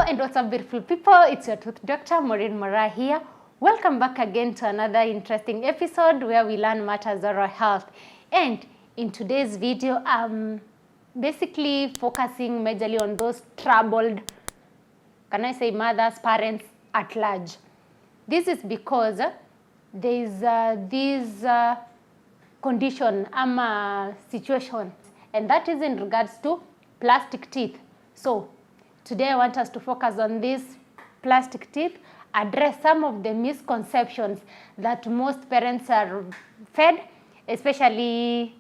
And what's up, beautiful people? It's your tooth doctor, Maureen here. Welcome back again to another interesting episode where we learn matters of oral health. And in today's video, I'm basically focusing majorly on those troubled, can I say mothers, parents at large. This is because there is this condition, situation, and that is in regards to plastic teeth. So today I want us to focus on these plastic teeth, address some of the misconceptions that most parents are fed, especially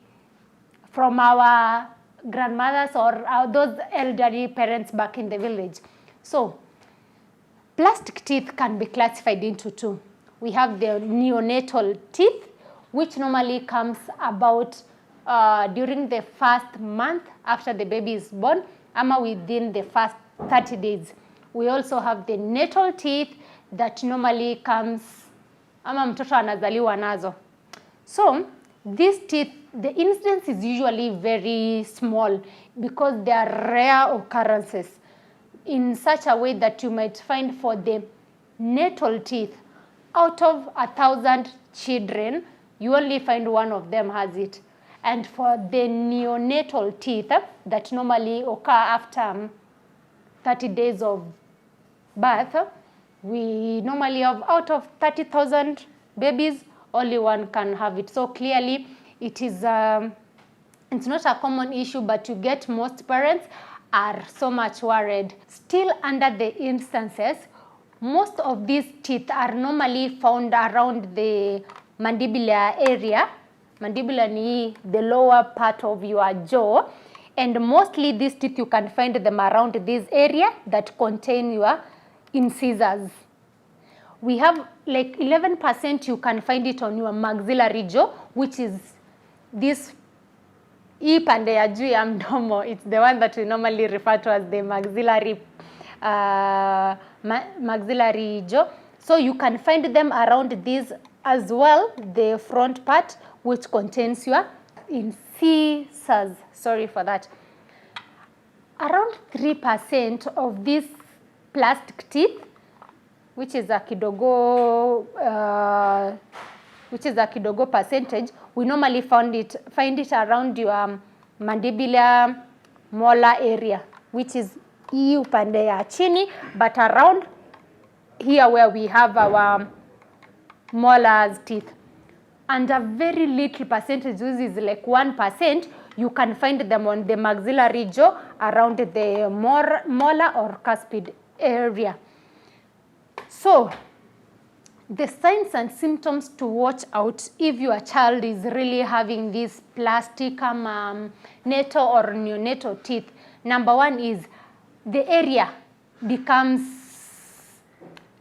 from our grandmothers or those elderly parents back in the village. So plastic teeth can be classified into two. We have the neonatal teeth, which normally comes about during the first month after the baby is born, ama within the first 30 days. We also have the natal teeth that normally comes ama mtoto anazaliwa nazo. So these teeth, the incidence is usually very small because they are rare occurrences, in such a way that you might find for the natal teeth, out of 1,000 children, you only find one of them has it. And for the neonatal teeth that normally occur after 30 days of birth, we normally have out of 30,000 babies, only one can have it. So clearly it is, it's not a common issue, but you get most parents are so much worried. Still, under the instances, most of these teeth are normally found around the mandibular area. Mandibular ni the lower part of your jaw, and mostly these teeth you can find them around this area that contain your incisors. We have like 11% you can find it on your maxillary jaw, which is this pande ya juu ya mdomo. It's the one that we normally refer to as the maxillary jaw. So you can find them around this as well, the front part, which contains your incisors. Sorry for that. Around 3% of these plastic teeth, which is a kidogo percentage, we normally find it around your mandibular molar area, which is hii upande ya chini, but around here where we have our molars teeth. And a very little percentage, which is like 1%, you can find them on the maxillary jaw around the molar or cuspid area. So the signs and symptoms to watch out if your child is really having this plastic natal or neonatal teeth. Number one is the area becomes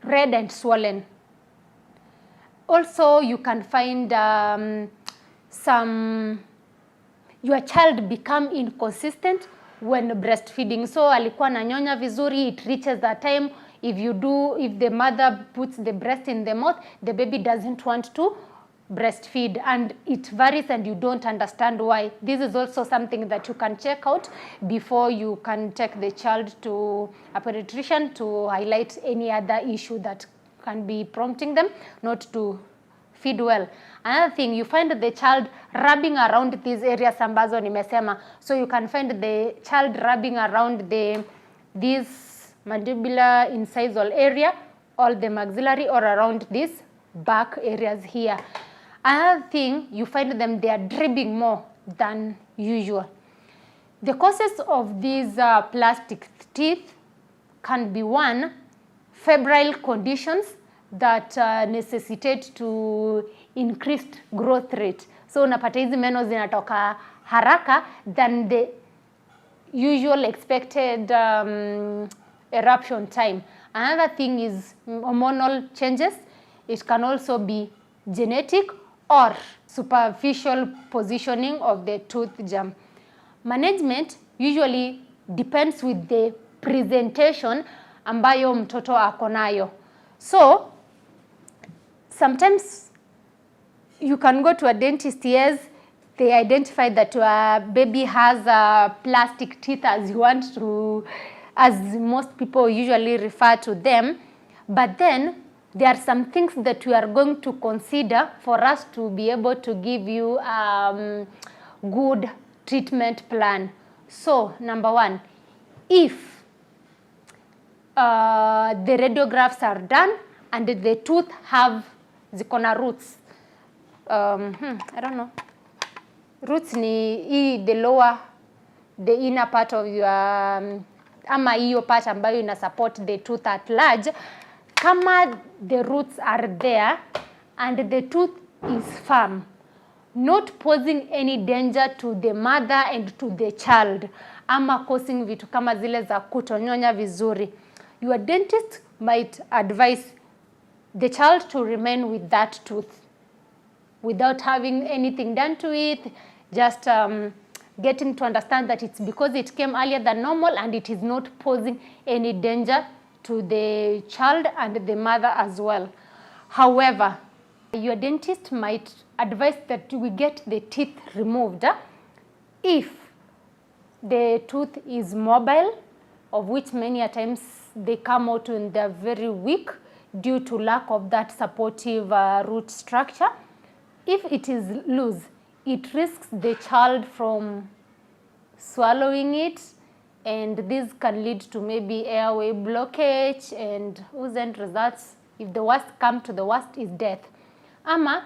red and swollen. Also, you can find your child become inconsistent when breastfeeding. So alikuwa nanyonya vizuri, it reaches that time, if the mother puts the breast in the mouth, the baby doesn't want to breastfeed, and it varies and you don't understand why. This is also something that you can check out before you can take the child to a pediatrician to highlight any other issue that can be prompting them not to feed well. Another thing, you find the child rubbing around these areas ambazo nimesema. So you can find the child rubbing around this mandibular incisal area, all the maxillary, or around these back areas here. Another thing, you find them, they are dripping more than usual. The causes of these plastic teeth can be, one, febrile conditions that necessitate to increased growth rate. So unapata hizi meno zinatoka haraka than the usual expected eruption time. Another thing is hormonal changes. It can also be genetic or superficial positioning of the tooth jam. Management usually depends with the presentation ambayo mtoto ako nayo. So sometimes you can go to a dentist, yes, they identify that your baby has plastic teeth as you want to as most people usually refer to them. But then there are some things that we are going to consider for us to be able to give you good treatment plan. So number one, if the radiographs are done and the tooth have zikona roots, I don't know, roots ni the lower, the inner part of your ama hiyo part ambayo ina support the tooth at large. Kama the roots are there and the tooth is firm, not posing any danger to the mother and to the child, ama causing vitu kama zile za kutonyonya vizuri, your dentist might advise the child to remain with that tooth without having anything done to it, just getting to understand that it's because it came earlier than normal and it is not posing any danger to the child and the mother as well. However, your dentist might advise that we get the teeth removed if the tooth is mobile, of which many a times they come out when they're very weak due to lack of that supportive root structure. If it is loose, it risks the child from swallowing it, and this can lead to maybe airway blockage, and whose end results, if the worst come to the worst, is death. Ama,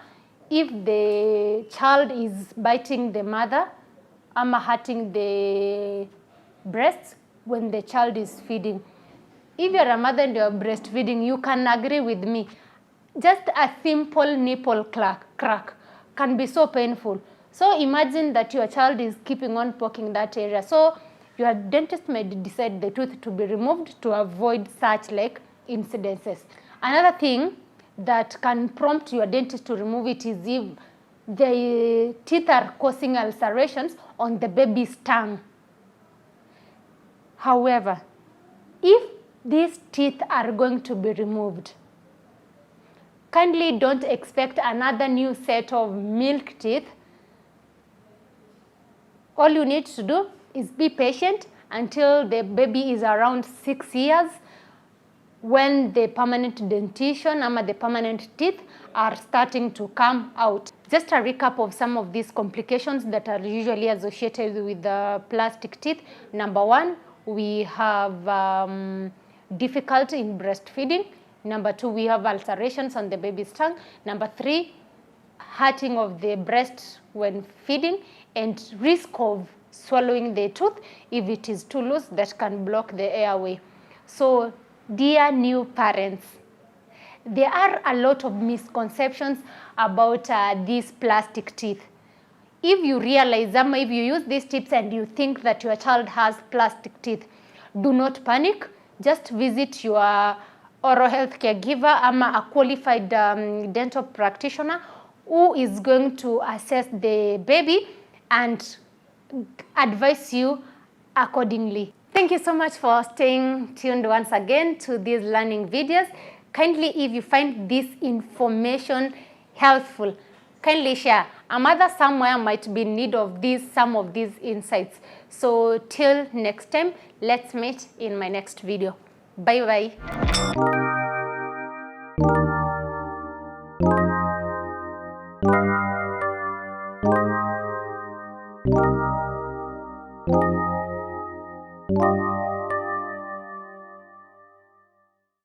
if the child is biting the mother, ama hurting the breasts when the child is feeding. If you're a mother and you're breastfeeding, you can agree with me. Just a simple nipple crack can be so painful. So imagine that your child is keeping on poking that area. So your dentist may decide the tooth to be removed to avoid such like incidences. Another thing that can prompt your dentist to remove it is if the teeth are causing ulcerations on the baby's tongue. However, if these teeth are going to be removed, kindly don't expect another new set of milk teeth. All you need to do is be patient until the baby is around 6 years, when the permanent dentition or the permanent teeth are starting to come out. Just a recap of some of these complications that are usually associated with the plastic teeth. Number one, we have difficulty in breastfeeding. Number two, we have ulcerations on the baby's tongue. Number three, hurting of the breast when feeding, and risk of swallowing the tooth if it is too loose, that can block the airway. So, dear new parents, there are a lot of misconceptions about these plastic teeth. If you realize them, if you use these tips and you think that your child has plastic teeth, do not panic. Just visit your oral health caregiver ama a qualified dental practitioner who is going to assess the baby and advise you accordingly. Thank you so much for staying tuned once again to these learning videos. Kindly, if you find this information helpful, kindly share. A mother somewhere might be in need of some of these insights. So till next time, let's meet in my next video. Bye bye.